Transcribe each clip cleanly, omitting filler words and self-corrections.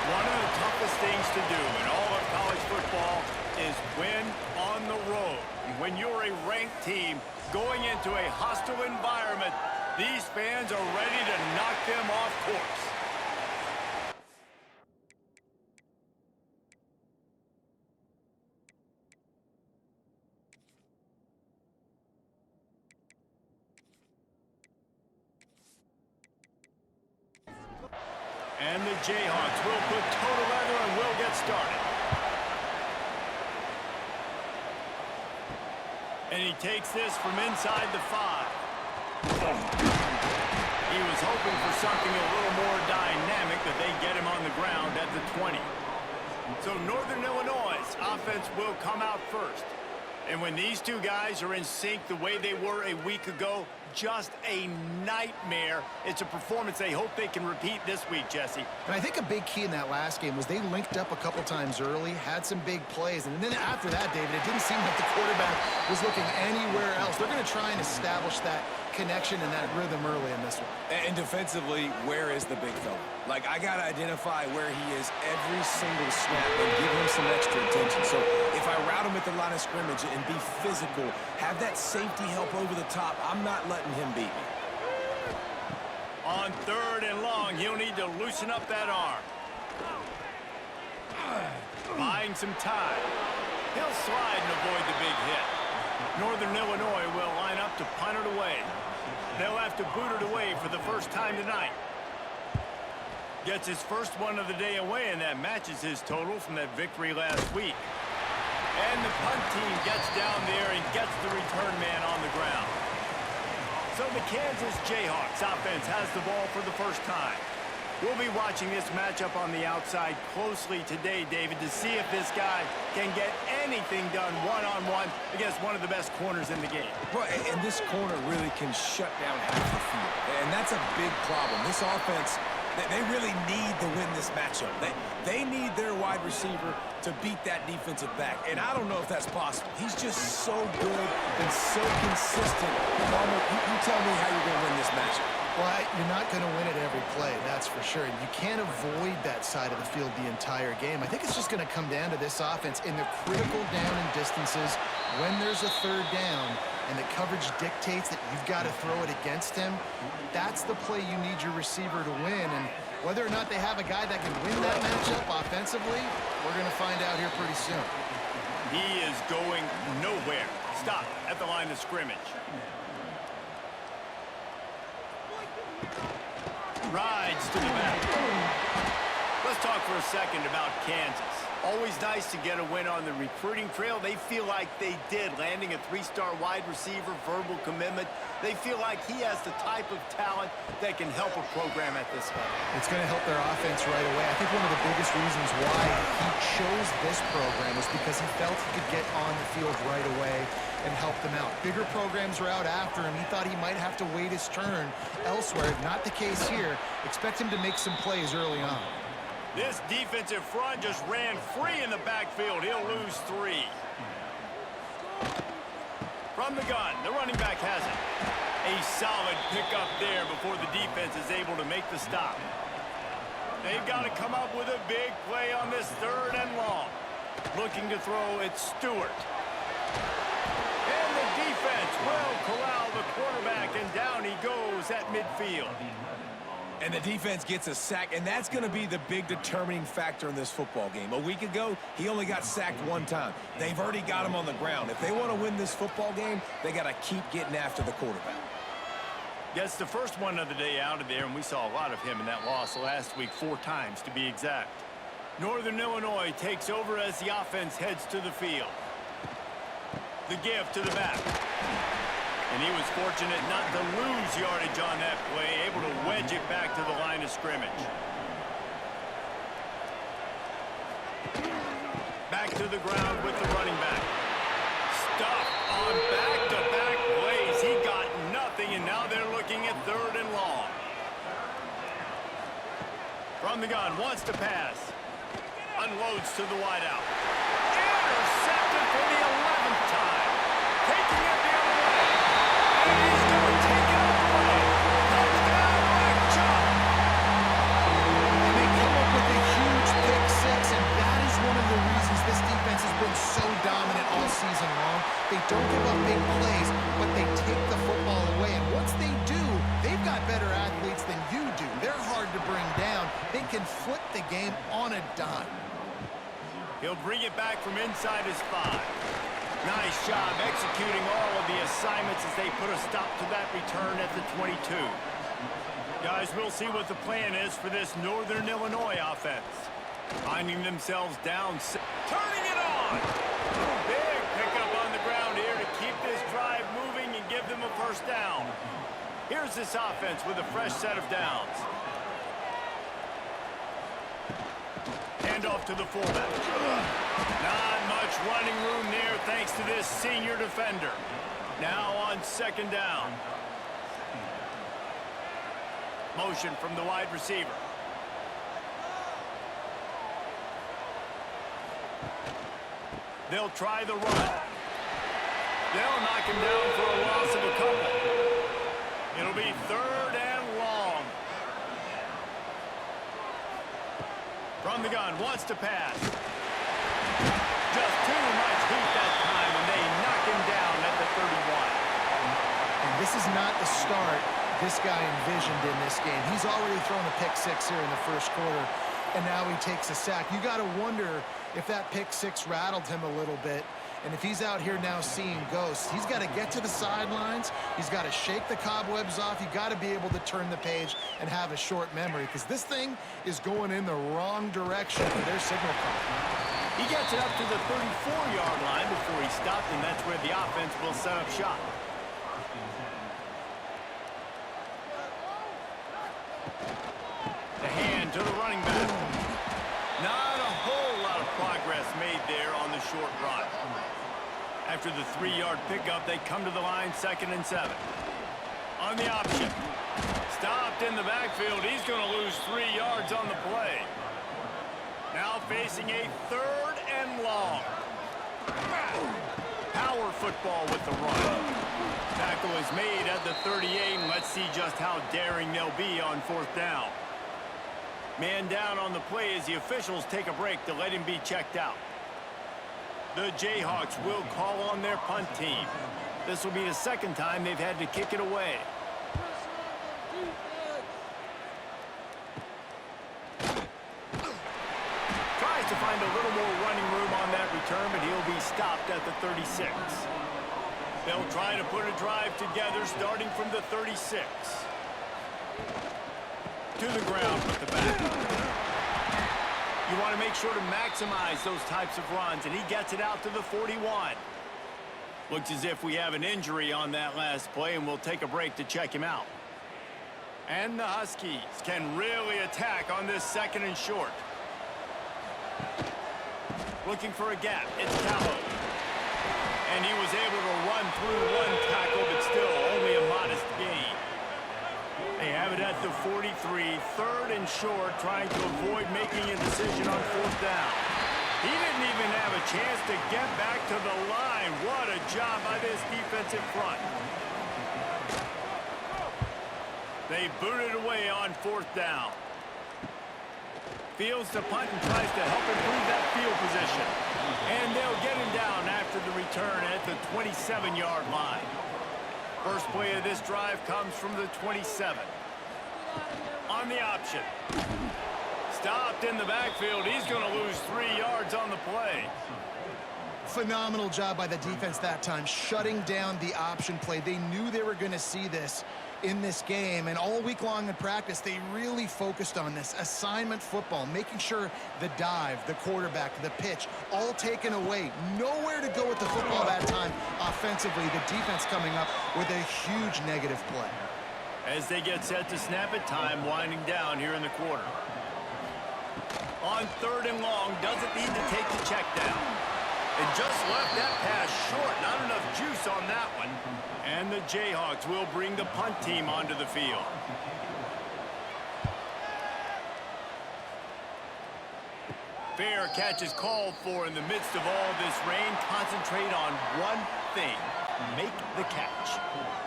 One of the toughest things to do in all of college football is win on the road. When you're a ranked team going into a hostile environment, these fans are ready to knock them off course. And the Jayhawks will put toe together and will get started. And he takes this from inside the 5. He was hoping for something a little more dynamic, that they get him on the ground at the 20. So Northern Illinois' offense will come out first. And when these two guys are in sync the way they were a week ago, just a nightmare. It's a performance they hope they can repeat this week, Jesse. And I think a big key in that last game was they linked up a couple times early, had some big plays, and then after that, David, it didn't seem like the quarterback was looking anywhere else. They're going to try and establish that connection and that rhythm early in this one. And defensively, where is the big fella? Like, I got to identify where he is every single snap and give him some extra attention. So if I route him at the line of scrimmage and be physical, have that safety help over the top, I'm not letting him beat me. On 3rd and long, he'll need to loosen up that arm. Buying some time. He'll slide and avoid the big hit. Northern Illinois will line up to punt it away. They'll have to boot it away for the first time tonight. Gets his first one of the day away, and that matches his total from that victory last week. And the punt team gets down there and gets the return man on the ground. So the Kansas Jayhawks offense has the ball for the first time. We'll be watching this matchup on the outside closely today, David, to see if this guy can get anything done one-on-one against one of the best corners in the game. Well, and this corner really can shut down half the field. And that's a big problem. This offense, they really need to win this matchup. They need their wide receiver to beat that defensive back. And I don't know if that's possible. He's just so good and so consistent. Palmer, you tell me how you're going to win this matchup. Well, you're not going to win it every play, that's for sure. You can't avoid that side of the field the entire game. I think it's just going to come down to this offense in the critical down and distances when there's a 3rd down and the coverage dictates that you've got to throw it against him. That's the play you need your receiver to win. And whether or not they have a guy that can win that matchup offensively, we're going to find out here pretty soon. He is going nowhere. Stop at the line of scrimmage. Rides to the back. Let's talk for a second about Kansas. Always nice to get a win on the recruiting trail. They feel like they did, landing a 3-star wide receiver, verbal commitment. They feel like he has the type of talent that can help a program at this level. It's going to help their offense right away. I think one of the biggest reasons why he chose this program was because he felt he could get on the field right away and help them out. Bigger programs are out after him. He thought he might have to wait his turn elsewhere. Not the case here. Expect him to make some plays early on. This defensive front just ran free in the backfield. He'll lose 3. From the gun, the running back has it. A solid pickup there before the defense is able to make the stop. They've got to come up with a big play on this 3rd and long. Looking to throw, it's Stewart. And the defense will corral the quarterback, and down he goes at midfield. And the defense gets a sack, and that's going to be the big determining factor in this football game. A week ago, he only got sacked 1 time. They've already got him on the ground. If they want to win this football game, they got to keep getting after the quarterback. Gets the first one of the day out of there, and we saw a lot of him in that loss last week, 4 times to be exact. Northern Illinois takes over as the offense heads to the field. The give to the back. And he was fortunate not to lose yardage on that play, able to wedge it back to the line of scrimmage. Back to the ground with the running back. Stuffed on back-to-back plays. He got nothing, and now they're looking at 3rd and long. From the gun, wants to pass. Unloads to the wideout. Intercepted for the 11th time. Taking it the other way. And he's going to take it all the way. Touchdown, Mac Chubb. And they come up with a huge on a dime. He'll bring it back from inside his 5. Nice job executing all of the assignments as they put a stop to that return at the 22. Guys, we'll see what the plan is for this Northern Illinois offense. Finding themselves down. Turning it on! Big pickup on the ground here to keep this drive moving and give them a first down. Here's this offense with a fresh set of downs. Handoff to the fullback. Not much running room there thanks to this senior defender. Now on second down. Motion from the wide receiver. They'll try the run. They'll knock him down for a loss of a couple. It'll be 3rd and long. From the gun, wants to pass. Just too much heat that time, and they knock him down at the 31. And this is not the start this guy envisioned in this game. He's already thrown a pick 6 here in the first quarter, and now he takes a sack. You got to wonder if that pick 6 rattled him a little bit. And if he's out here now seeing ghosts, he's got to get to the sidelines. He's got to shake the cobwebs off. You got to be able to turn the page and have a short memory, because this thing is going in the wrong direction for their signal call. He gets it up to the 34-yard line before he stopped, and that's where the offense will set up shop. The hand to the running back. Not a whole lot of progress made there on the short run. After the 3-yard pickup, they come to the line 2nd and 7. On the option. Stopped in the backfield. He's going to lose 3 yards on the play. Now facing a 3rd and long. Power football with the run. Tackle is made at the 38, and let's see just how daring they'll be on 4th down. Man down on the play as the officials take a break to let him be checked out. The Jayhawks will call on their punt team. This will be the 2nd time they've had to kick it away. Tries to find a little more running room on that return, but he'll be stopped at the 36. They'll try to put a drive together starting from the 36. To the ground with the back. You want to make sure to maximize those types of runs, and he gets it out to the 41. Looks as if we have an injury on that last play, and we'll take a break to check him out. And the Huskies can really attack on this 2nd and short. Looking for a gap. It's Callow. And he was able to run through 1 tackle, but still only a modest gain. They have it at the 43, 3rd and short, trying to avoid making a decision on 4th down. He didn't even have a chance to get back to the line. What a job by this defensive front. They booted away on 4th down. Fields to punt and tries to help improve that field position. And they'll get him down after the return at the 27-yard line. First play of this drive comes from the 27. On the option. Stopped in the backfield. He's going to lose 3 yards on the play. Phenomenal job by the defense that time, shutting down the option play. They knew they were going to see this in this game, and all week long in practice, they really focused on this assignment football, making sure the dive, the quarterback, the pitch, all taken away. Nowhere to go with the football that time offensively. The defense coming up with a huge negative play. As they get set to snap it, time winding down here in the quarter. On 3rd and long, doesn't need to take the check down. And just left that pass short. Not enough juice on that one. And the Jayhawks will bring the punt team onto the field. Fair catch is called for in the midst of all this rain. Concentrate on one thing. Make the catch.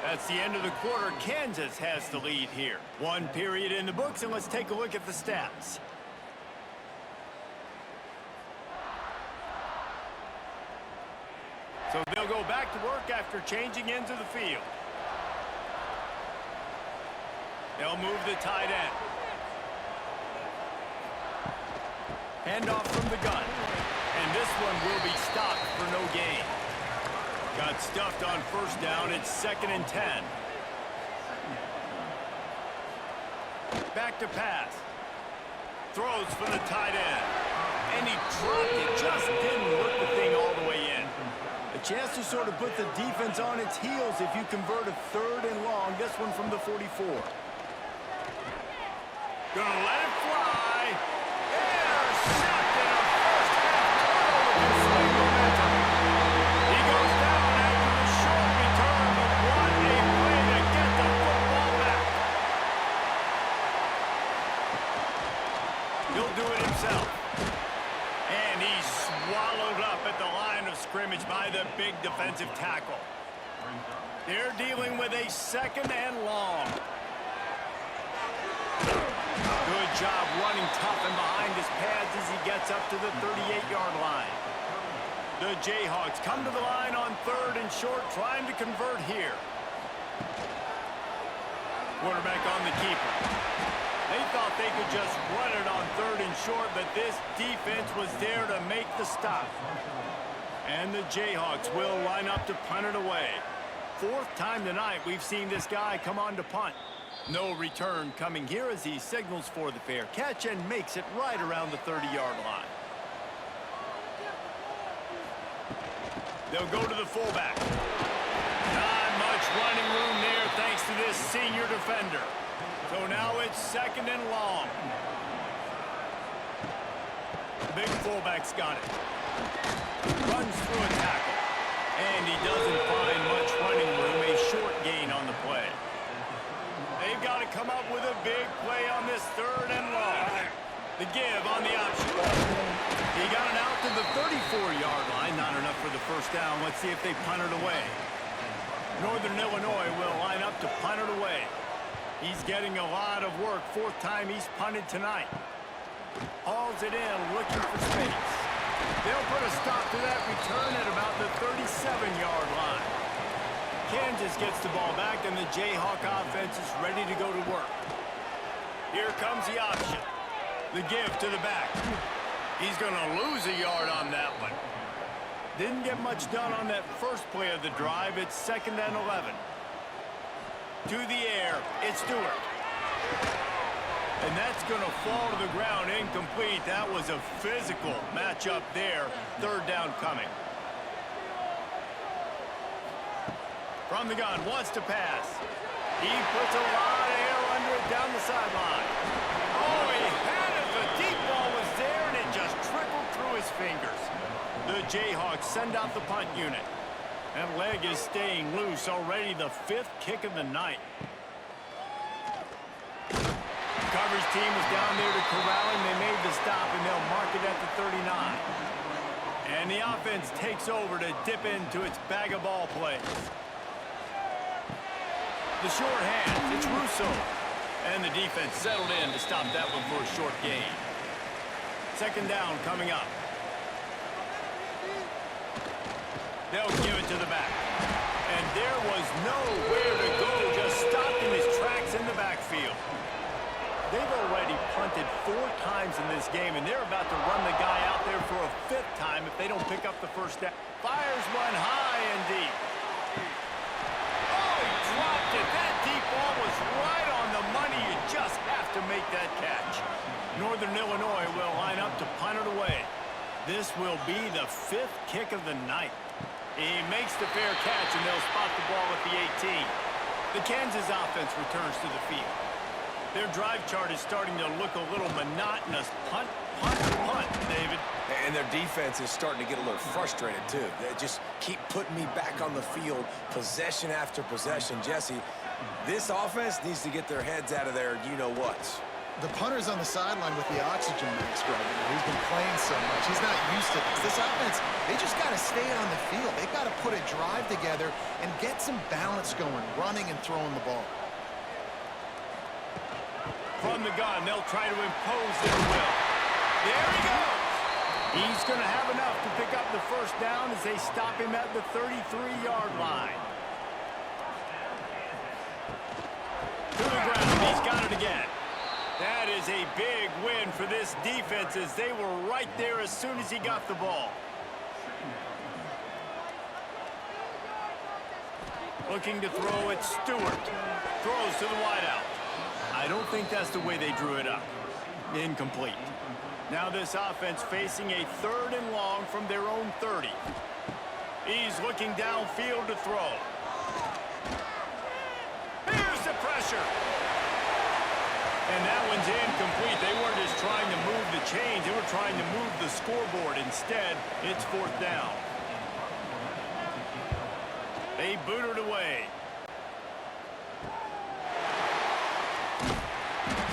That's the end of the quarter. Kansas has the lead here. 1 period in the books, and let's take a look at the stats. So they'll go back to work after changing into the field. They'll move the tight end. Handoff from the gun. And this one will be stopped for no gain. Got stuffed on first down. It's 2nd and 10. Back to pass. Throws for the tight end. And he dropped it. Just didn't work the thing all the way in. A chance to sort of put the defense on its heels if you convert a 3rd and long. This one from the 44. Gonna let it fly. Intercepted. A first half turnover can swing momentum. He goes down after the short return, but what a play to get the football back. He'll do it himself. And he's swallowed up at the line of scrimmage by the big defensive tackle. They're dealing with a 2nd and long. Good job running tough and behind his pads as he gets up to the 38-yard line. The Jayhawks come to the line on 3rd and short, trying to convert here. Quarterback on the keeper. They thought they could just run it on 3rd and short, but this defense was there to make the stop. And the Jayhawks will line up to punt it away. 4th time tonight we've seen this guy come on to punt. No return coming here as he signals for the fair catch and makes it right around the 30-yard line. They'll go to the fullback. Not much running room there thanks to this senior defender. So now it's 2nd and long. The big fullback's got it. Runs through a tackle. And he doesn't find much running room. A short gain on the play. They've got to come up with a big play on this 3rd and long. The give on the option. He got it out to the 34-yard line. Not enough for the first down. Let's see if they punt it away. Northern Illinois will line up to punt it away. He's getting a lot of work. 4th time he's punted tonight. Hauls it in, looking for space. They'll put a stop to that return at about the 37-yard line. Kansas gets the ball back, and the Jayhawk offense is ready to go to work. Here comes the option. The give to the back. He's going to lose a yard on that one. Didn't get much done on that first play of the drive. It's 2nd and 11. To the air, it's Stewart. And that's going to fall to the ground incomplete. That was a physical matchup there. 3rd down coming. From the gun, wants to pass. He puts a lot of air under it down the sideline. Oh, he had it. The deep ball was there, and it just trickled through his fingers. The Jayhawks send out the punt unit. That leg is staying loose. Already the 5th kick of the night. The coverage team is down there to corral him. They made the stop, and they'll mark it at the 39. And the offense takes over to dip into its bag of ball plays. The short hand, it's Russo. And the defense settled in to stop that one for a short gain. 2nd down coming up. They'll give it to the back. And there was nowhere to go, just stopped in his tracks in the backfield. They've already punted 4 times in this game, and they're about to run the guy out there for a 5th time if they don't pick up the first down. Fires one high and deep. Oh, he dropped it. That deep ball was right on the money. You just have to make that catch. Northern Illinois will line up to punt it away. This will be the 5th kick of the night. He makes the fair catch, and they'll spot the ball at the 18. The Kansas offense returns to the field. Their drive chart is starting to look a little monotonous. Punt, punt, punt, David. And their defense is starting to get a little frustrated, too. They just keep putting me back on the field, possession after possession. Jesse, this offense needs to get their heads out of their you-know-whats. The punter's on the sideline with the oxygen mask right now. He's been playing so much. He's not used to this. This offense, they just got to stay on the field. They've got to put a drive together and get some balance going, running and throwing the ball. From the gun, they'll try to impose their will. There he goes. He's going to have enough to pick up the first down as they stop him at the 33-yard line. To the ground. He's got it again. That is a big win for this defense as they were right there as soon as he got the ball. Looking to throw it, Stewart. Throws to the wideout. I don't think that's the way they drew it up. Incomplete. Now this offense facing a 3rd and long from their own 30. He's looking downfield to throw. Here's the pressure. And that one's incomplete. They weren't just trying to move the chains. They were trying to move the scoreboard. Instead, it's 4th down. They boot it away.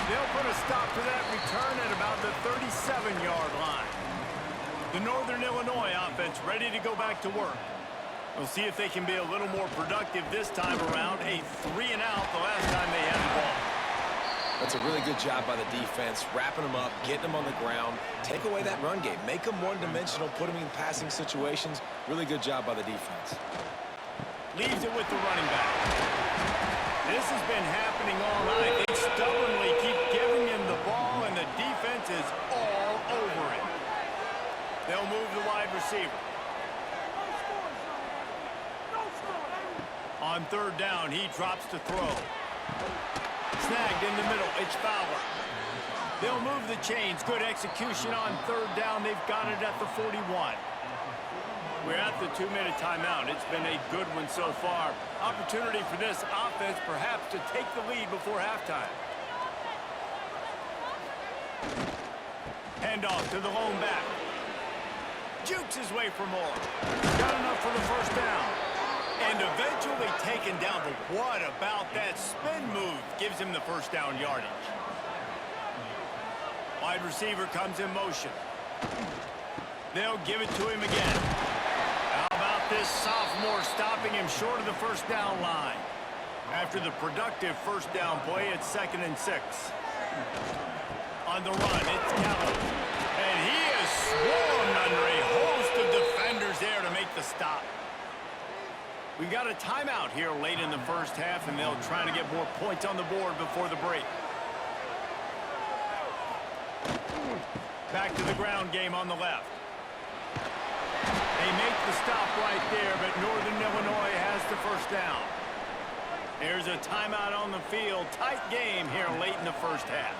They'll put a stop to that return at about the 37-yard line. The Northern Illinois offense ready to go back to work. We'll see if they can be a little more productive this time around. A 3-and-out the last time they had the ball. That's a really good job by the defense, wrapping them up, getting them on the ground, take away that run game, make them one-dimensional, put them in passing situations. Really good job by the defense. Leaves it with the running back. This has been happening all night. They stubbornly keep giving him the ball, and the defense is all over it. They'll move the wide receiver. On 3rd down, he drops to throw. Snagged in the middle. It's Fowler. They'll move the chains. Good execution on 3rd down. They've got it at the 41. We're at the 2-minute timeout. It's been a good one so far. Opportunity for this offense perhaps to take the lead before halftime. Handoff to the lone back. Jukes his way for more. Got enough for the 1st down. And eventually taken down. But what about that spin move? Gives him the 1st down yardage. Wide receiver comes in motion. They'll give it to him again. How about this sophomore stopping him short of the 1st down line? After the productive 1st down play, it's 2nd and 6. On the run, it's Keller. And he is swarmed under a host of defenders there to make the stop. We've got a timeout here late in the 1st half, and they'll try to get more points on the board before the break. Back to the ground game on the left. They make the stop right there, but Northern Illinois has the 1st down. There's a timeout on the field. Tight game here late in the 1st half.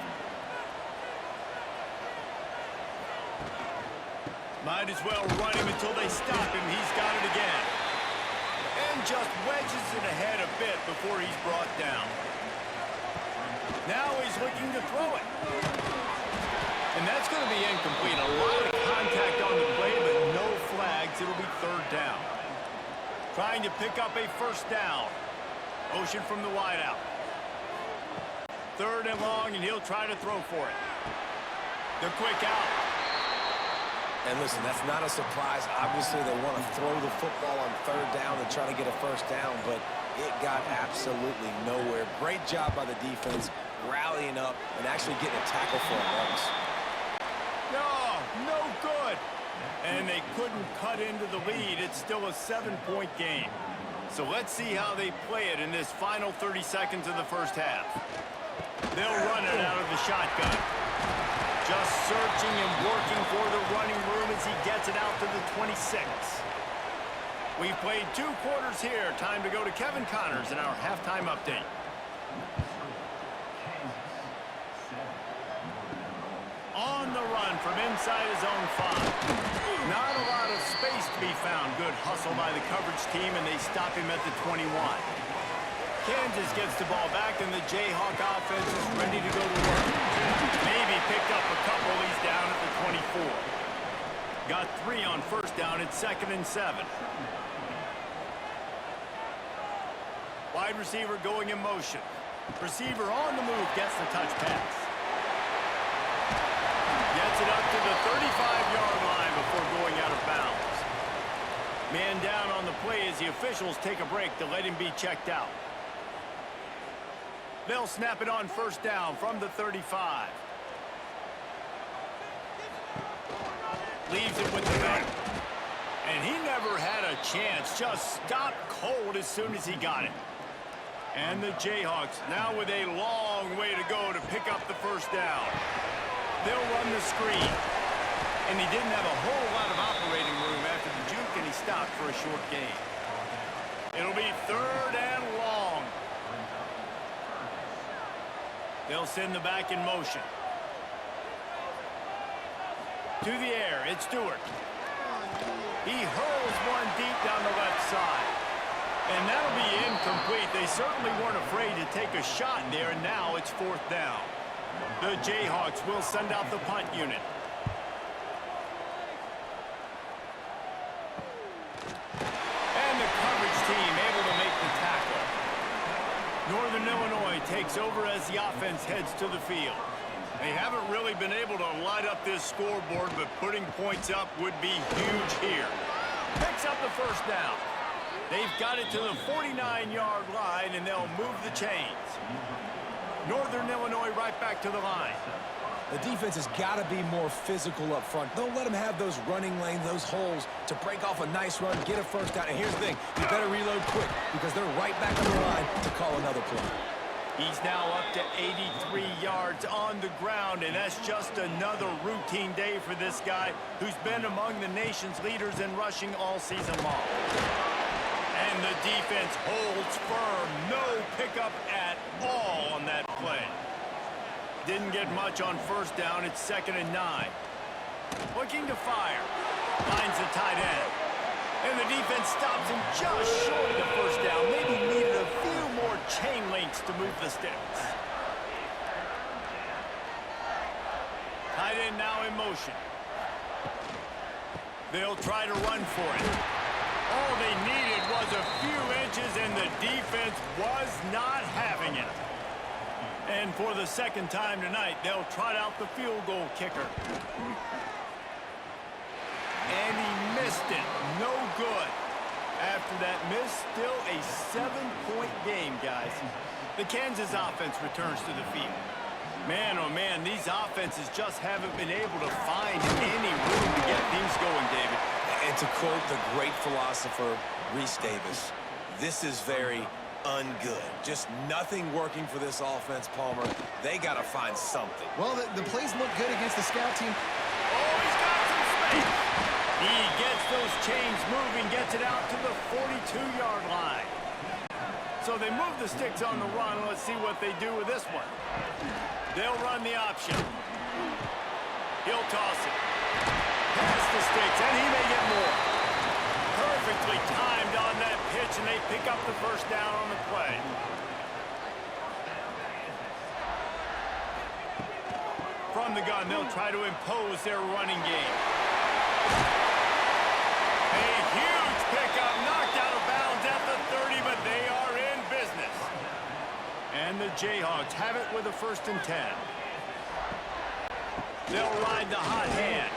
Might as well run him until they stop him. He's got it again. And just wedges it ahead a bit before he's brought down. Now he's looking to throw it. And that's going to be incomplete. A lot of contact on the play, but no flags. It'll be 3rd down. Trying to pick up a 1st down. Motion from the wideout. 3rd and long, and he'll try to throw for it. The quick out. And listen, that's not a surprise. Obviously, they want to throw the football on 3rd down and try to get a 1st down, but it got absolutely nowhere. Great job by the defense, rallying up and actually getting a tackle for it once. No good. And they couldn't cut into the lead. It's still a 7-point game. So let's see how they play it in this final 30 seconds of the 1st half. They'll run it out of the shotgun. Just searching and working for the running room as he gets it out to the 26. We've played 2 quarters here. Time to go to Kevin Connors in our halftime update. On the run from inside his own 5. Not a lot of space to be found. Good hustle by the coverage team, and they stop him at the 21. Kansas gets the ball back, and the Jayhawk offense is ready to go to work. Maybe picked up a couple. He's down at the 24. Got 3 on 1st down. It's 2nd and 7. Wide receiver going in motion. Receiver on the move, gets the touch pass. Gets it up to the 35-yard line before going out of bounds. Man down on the play as the officials take a break to let him be checked out. They'll snap it on 1st down from the 35. Leaves it with the back. And he never had a chance. Just stopped cold as soon as he got it. And the Jayhawks now with a long long way to go to pick up the first down. They'll run the screen. And he didn't have a whole lot of operating room after the juke, and he stopped for a short gain. It'll be 3rd and long. They'll send the back in motion. To the air, it's Stewart. He hurls one deep down the left side. And that'll be incomplete. They certainly weren't afraid to take a shot there, and now it's 4th down. The Jayhawks will send out the punt unit. And the coverage team able to make the tackle. Northern Illinois takes over as the offense heads to the field. They haven't really been able to light up this scoreboard, but putting points up would be huge here. Picks up the first down. They've got it to the 49-yard line, and they'll move the chains. Northern Illinois right back to the line. The defense has got to be more physical up front. Don't let them have those running lanes, those holes to break off a nice run, get a first down. And here's the thing, you better reload quick because they're right back on the line to call another play. He's now up to 83 yards on the ground, and that's just another routine day for this guy who's been among the nation's leaders in rushing all season long. And the defense holds firm. No pickup at all on that play. Didn't get much on first down. It's 2nd and 9. Looking to fire. Finds the tight end. And the defense stops him just short of the first down. Maybe needed a few more chain links to move the sticks. Tight end now in motion. They'll try to run for it. All they needed was a few inches, and the defense was not having it. And for the 2nd time tonight, they'll trot out the field goal kicker. And he missed it. No good. After that miss, still a 7-point game, guys. The Kansas offense returns to the field. Man, oh man, these offenses just haven't been able to find any room to get things going, David. And to quote the great philosopher, Reese Davis, this is very ungood. Just nothing working for this offense, Palmer. They got to find something. Well, the plays look good against the scout team. Oh, he's got some space. He gets those chains moving, gets it out to the 42-yard line. So they move the sticks on the run. Let's see what they do with this one. They'll run the option. He'll toss it. Pass the sticks, and he may get more. Perfectly timed on that pitch, and they pick up the first down on the play. From the gun, they'll try to impose their running game. A huge pickup, knocked out of bounds at the 30, but they are in business. And the Jayhawks have it with a 1st and 10. They'll ride the hot hand.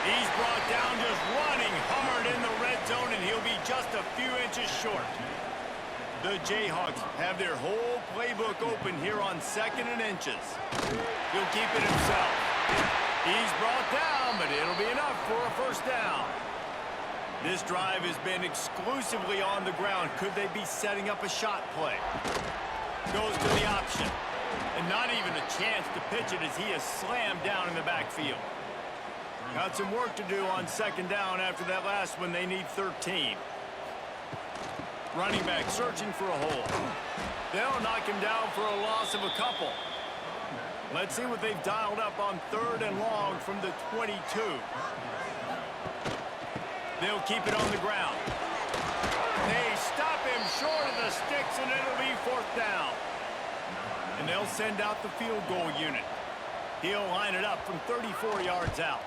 He's brought down just running, hammered in the red zone, and he'll be just a few inches short. The Jayhawks have their whole playbook open here on 2nd and inches. He'll keep it himself. He's brought down, but it'll be enough for a first down. This drive has been exclusively on the ground. Could they be setting up a shot play? Goes to the option. And not even a chance to pitch it as he is slammed down in the backfield. Got some work to do on 2nd down after that last one. They need 13. Running back searching for a hole. They'll knock him down for a loss of a couple. Let's see what they've dialed up on 3rd and long from the 22. They'll keep it on the ground. They stop him short of the sticks, and it'll be 4th down. And they'll send out the field goal unit. He'll line it up from 34 yards out.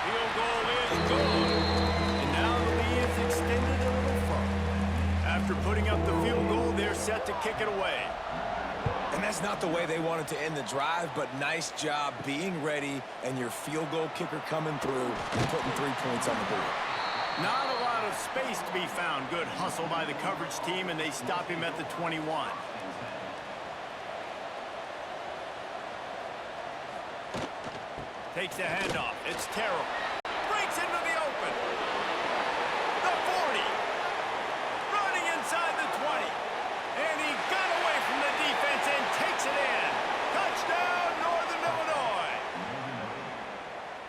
Field goal is good. And now the lead is extended a little further. After putting up the field goal, they're set to kick it away. And that's not the way they wanted to end the drive, but nice job being ready and your field goal kicker coming through and putting 3 points on the board. Not a lot of space to be found. Good hustle by the coverage team, and they stop him at the 21. Takes the handoff. It's terrible. Breaks into the open. The 40. Running inside the 20.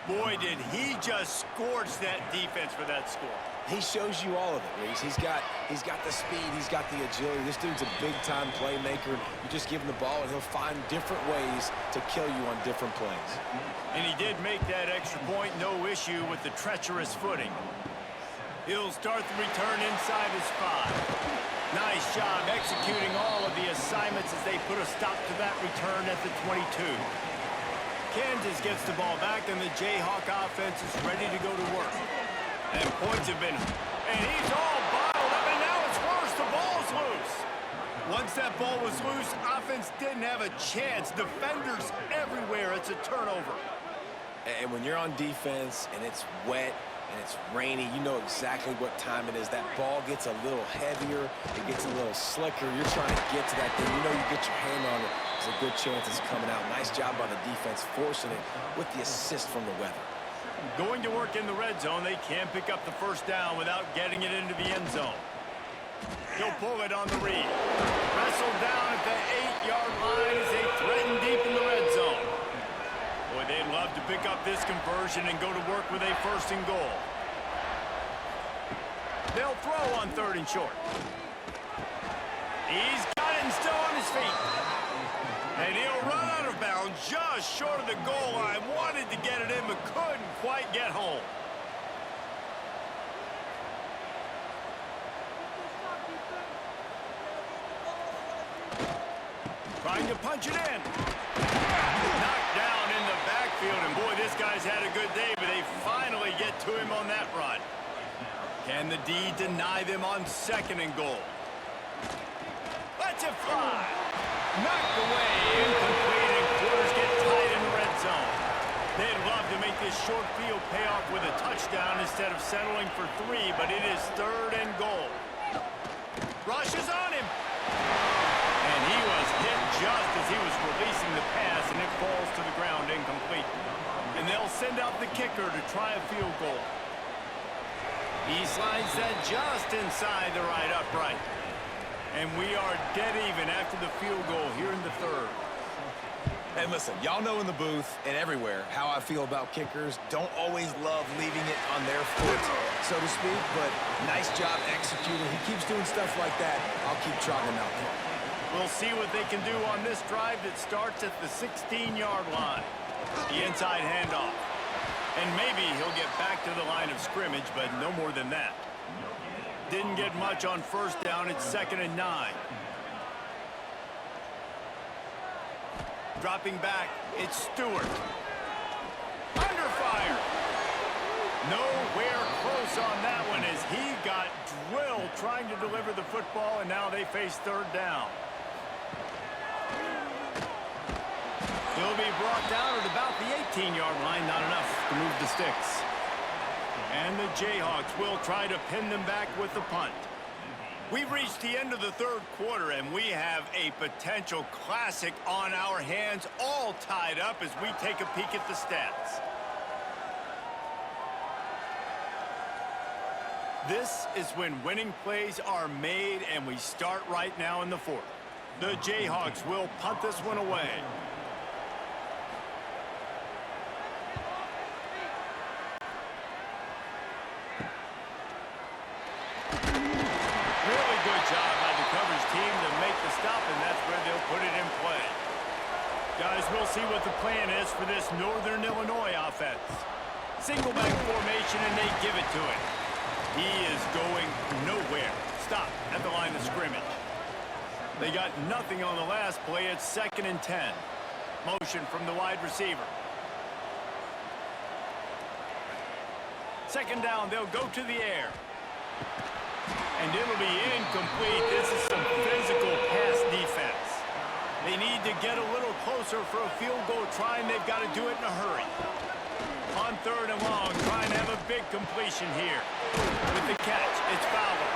Boy, did he just scorch that defense for that score. He shows you all of it, Reese. He's got the speed, he's got the agility. This dude's a big-time playmaker. You just give him the ball, and he'll find different ways to kill you on different plays. And he did make that extra point, no issue with the treacherous footing. He'll start the return inside his 5. Nice job executing all of the assignments as they put a stop to that return at the 22. Kansas gets the ball back, and the Jayhawk offense is ready to go to work. And points have been... And he's all bottled up, and now it's worse. The ball's loose. Once that ball was loose, offense didn't have a chance. Defenders everywhere. It's a turnover. And when you're on defense, and it's wet, and it's rainy, you know exactly what time it is. That ball gets a little heavier. It gets a little slicker. You're trying to get to that thing. You know you get your hand on it. There's a good chance it's coming out. Nice job by the defense forcing it with the assist from the weather. Going to work in the red zone, they can't pick up the first down without getting it into the end zone. He'll pull it on the read. Wrestled down at the 8-yard line as they threaten deep in the red zone. Boy, they'd love to pick up this conversion and go to work with a 1st and goal. They'll throw on 3rd and short. He's got it and still on his feet. And he'll run out of bounds just short of the goal line. Wanted to get it in, but couldn't quite get home. Trying to punch it in. Knocked down in the backfield, and boy, this guy's had a good day, but they finally get to him on that run. Can the D deny them on 2nd and goal? Let's it fly. Knocked away, incomplete, and quarters get tight in the red zone. They'd love to make this short field pay off with a touchdown instead of settling for 3, but it is 3rd and goal. Rushes on him. And he was hit just as he was releasing the pass, and it falls to the ground incomplete. And they'll send out the kicker to try a field goal. He slides that just inside the right upright. And we are dead even after the field goal here in the 3rd. And listen, y'all know in the booth and everywhere how I feel about kickers. Don't always love leaving it on their foot, so to speak, but nice job executing. He keeps doing stuff like that. I'll keep trotting him out there. We'll see what they can do on this drive that starts at the 16-yard line. The inside handoff. And maybe he'll get back to the line of scrimmage, but no more than that. Didn't get much on 1st down. It's 2nd and 9. Dropping back, it's Stewart. Under fire. Nowhere close on that one as he got drilled trying to deliver the football, and now they face 3rd down. He'll be brought down at about the 18-yard line. Not enough to move the sticks. And the Jayhawks will try to pin them back with the punt. We've reached the end of the 3rd quarter, and we have a potential classic on our hands, all tied up as we take a peek at the stats. This is when winning plays are made, and we start right now in the 4th. The Jayhawks will punt this one away. Guys, we'll see what the plan is for this Northern Illinois offense. Single back formation, and they give it to it. He is going nowhere. Stop at the line of scrimmage. They got nothing on the last play. It's 2nd and 10. Motion from the wide receiver. 2nd down, they'll go to the air. And it'll be incomplete. This is some physical pass defense. They need to get a little closer for a field goal try, and they've got to do it in a hurry. On 3rd and long, trying to have a big completion here. With the catch, it's Fowler.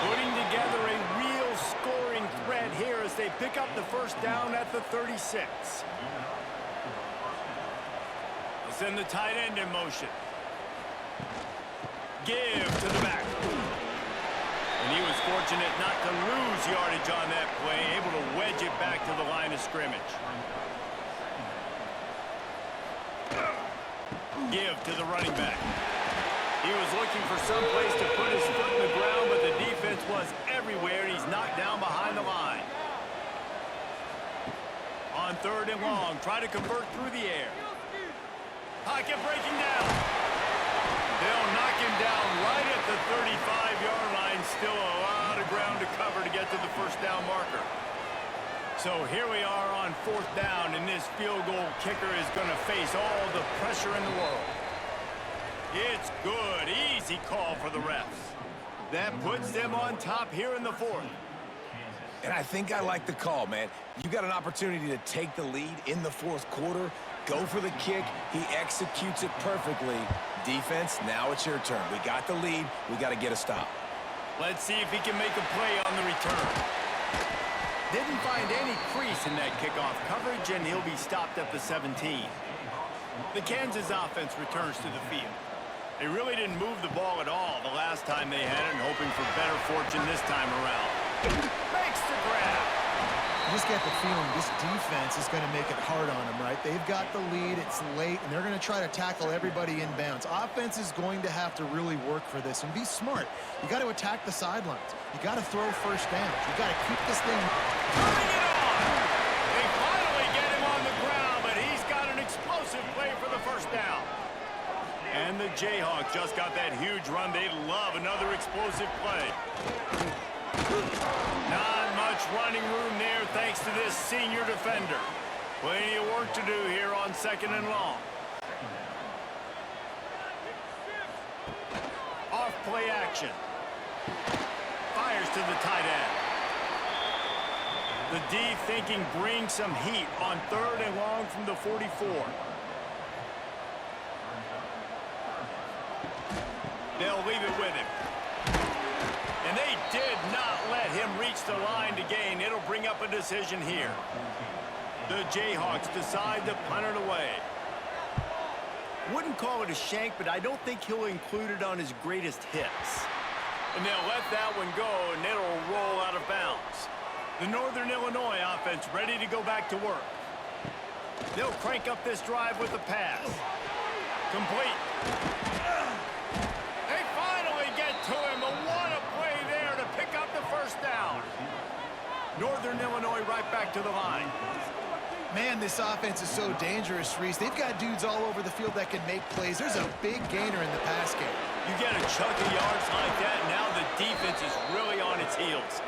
Putting together a real scoring threat here as they pick up the 1st down at the 36. They'll send the tight end in motion. Give to the back. And he was fortunate not to lose yardage on that play, able to wedge it back to the line of scrimmage. Give to the running back. He was looking for some place to put his foot in the ground, but the defense was everywhere, and he's knocked down behind the line. On 3rd and long, try to convert through the air. Pocket breaking down. They'll knock him down right at the 35-yard line. Still a lot of ground to cover to get to the first down marker. So here we are on 4th down, and this field goal kicker is going to face all the pressure in the world. It's good. Easy call for the refs. That puts them on top here in the 4th. And I think I like the call, man. You got an opportunity to take the lead in the 4th quarter. Go for the kick. He executes it perfectly. Defense, now it's your turn. We got the lead. We got to get a stop. Let's see if he can make a play on the return. Didn't find any crease in that kickoff coverage, and he'll be stopped at the 17. The Kansas offense returns to the field. They really didn't move the ball at all the last time they had it, and hoping for better fortune this time around. Makes the grab. I just get the feeling this defense is going to make it hard on them, right? They've got the lead, it's late, and they're going to try to tackle everybody inbounds. Offense is going to have to really work for this and be smart. You got to attack the sidelines. You got to throw first downs. You got to keep this thing. Turning it on! They finally get him on the ground, but he's got an explosive play for the first down. And the Jayhawks just got that huge run. They love another explosive play. Not much running room there thanks to this senior defender. Plenty of work to do here on 2nd and long. Off play action. Fires to the tight end. The D thinking bring some heat on 3rd and long from the 44. They'll leave it with him. And they did not let him reach the line to gain. It'll bring up a decision here. The Jayhawks decide to punt it away. Wouldn't call it a shank, but I don't think he'll include it on his greatest hits. And they'll let that one go, and it'll roll out of bounds. The Northern Illinois offense ready to go back to work. They'll crank up this drive with a pass. Complete. They finally get to him, but what a play there to pick up the first down. Northern Illinois right back to the line. Man, this offense is so dangerous, Reese. They've got dudes all over the field that can make plays. There's a big gainer in the pass game. You get a chunk of yards like that, now the defense is really on its heels.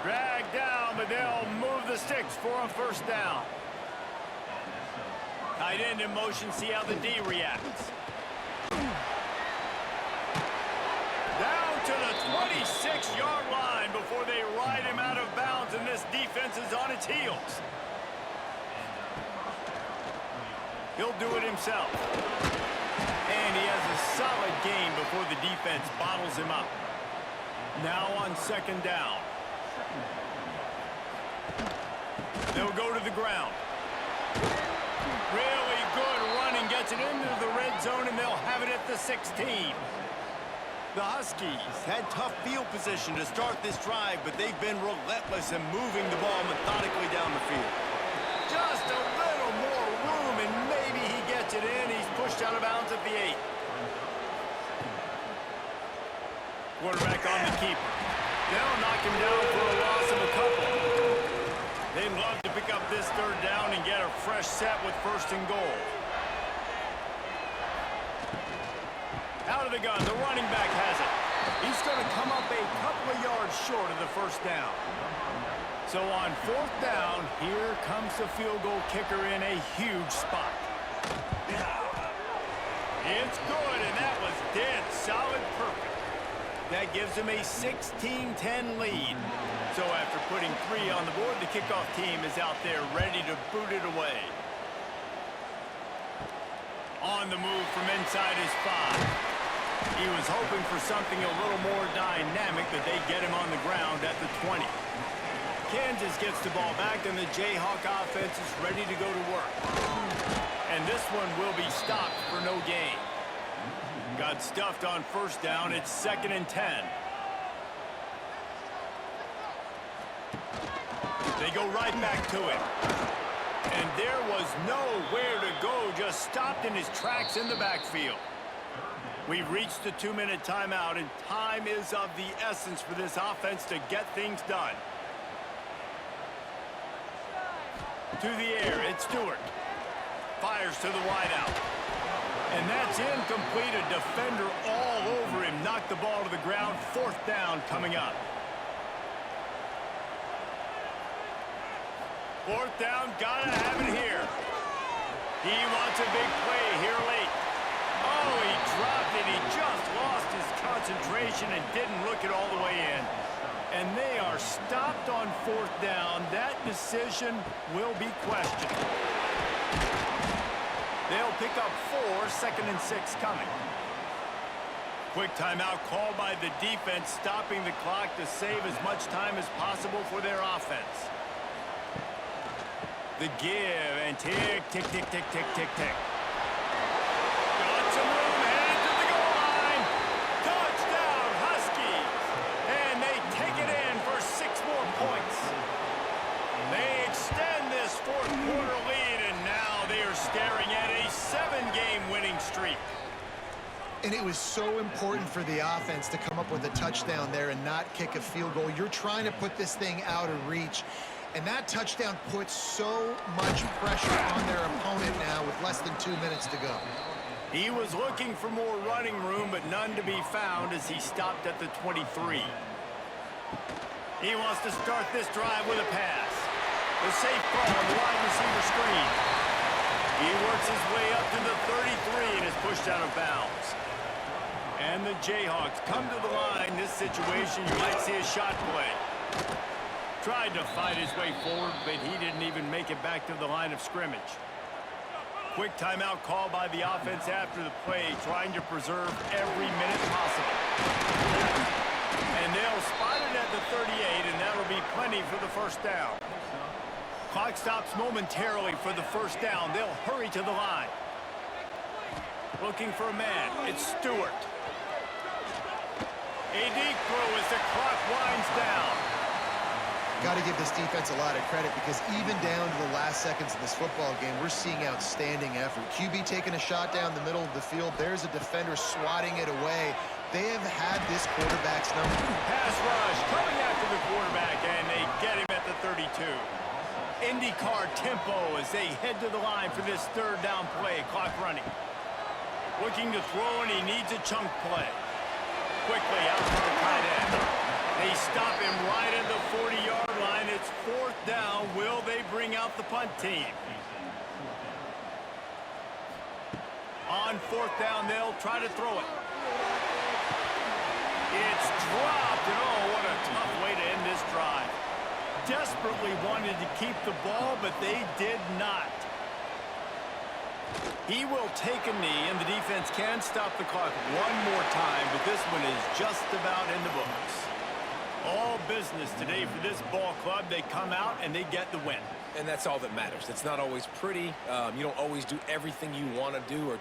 Drag down, but they'll move the sticks for a first down. Tight end in motion, see how the D reacts. Down to the 26-yard line before they ride him out of bounds, and this defense is on its heels. He'll do it himself. And he has a solid gain before the defense bottles him up. Now on 2nd down. They'll go to the ground. Really good running, gets it into the red zone, and they'll have it at the 16. The Huskies had tough field position to start this drive, but they've been relentless in moving the ball methodically down the field. Just a little more room, and maybe he gets it in. He's pushed out of bounds at the 8. Quarterback on the keeper. They'll knock him down for a loss of a couple. They'd love to pick up this 3rd down and get a fresh set with 1st and goal. Out of the gun, the running back has it. He's going to come up a couple of yards short of the first down. So on 4th down, here comes the field goal kicker in a huge spot. It's good, and that was dead solid perfect. That gives him a 16-10 lead. So after putting 3 on the board, the kickoff team is out there ready to boot it away. On the move from inside his 5. He was hoping for something a little more dynamic, but they get him on the ground at the 20. Kansas gets the ball back, and the Jayhawk offense is ready to go to work. And this one will be stopped for no gain. Got stuffed on 1st down. It's 2nd and 10. They go right back to it. And there was nowhere to go, just stopped in his tracks in the backfield. We've reached the 2-minute timeout, and time is of the essence for this offense to get things done. To the air, it's Stewart. Fires to the wideout. And that's incomplete. A defender all over him. Knocked the ball to the ground. 4th down coming up. 4th down, gotta have it here. He wants a big play here late. Oh, he dropped it. He just lost his concentration and didn't look it all the way in. And they are stopped on 4th down. That decision will be questioned. They'll pick up 4, 2nd and 6 coming. Quick timeout called by the defense, stopping the clock to save as much time as possible for their offense. The give, and tick, tick, tick, tick, tick, tick, tick. Got some room, headed to the goal line. Touchdown, Huskies. And they take it in for 6 more points. They extend this 4th quarter lead, and now they are staring at a 7-game winning streak. And it was so important for the offense to come up with a touchdown there and not kick a field goal. You're trying to put this thing out of reach. And that touchdown puts so much pressure on their opponent now with less than 2 minutes to go. He was looking for more running room, but none to be found as he stopped at the 23. He wants to start this drive with a pass. The safe ball on the wide receiver screen. He works his way up to the 33 and is pushed out of bounds. And the Jayhawks come to the line. This situation, you might see a shot play. Tried to fight his way forward, but he didn't even make it back to the line of scrimmage. Quick timeout called by the offense after the play, trying to preserve every minute possible. And they'll spot it at the 38, and that'll be plenty for the 1st down. Clock stops momentarily for the 1st down. They'll hurry to the line. Looking for a man. It's Stewart. A deep throw as the clock winds down. Got to give this defense a lot of credit because even down to the last seconds of this football game, we're seeing outstanding effort. QB taking a shot down the middle of the field. There's a defender swatting it away. They have had this quarterback's number. Pass rush coming after the quarterback, and they get him at the 32. IndyCar tempo as they head to the line for this 3rd down play. Clock running. Looking to throw, and he needs a chunk play. Quickly out to the tight end. They stop him right at the 40-yard line. It's 4th down. Will they bring out the punt team? On 4th down, they'll try to throw it. It's dropped, and oh, what a tough way to end this drive. Desperately wanted to keep the ball, but they did not. He will take a knee, and the defense can stop the clock one more time, but this one is just about in the books. All business today for this ball club. They come out and they get the win. And that's all that matters. It's not always pretty. You don't always do everything you want to do or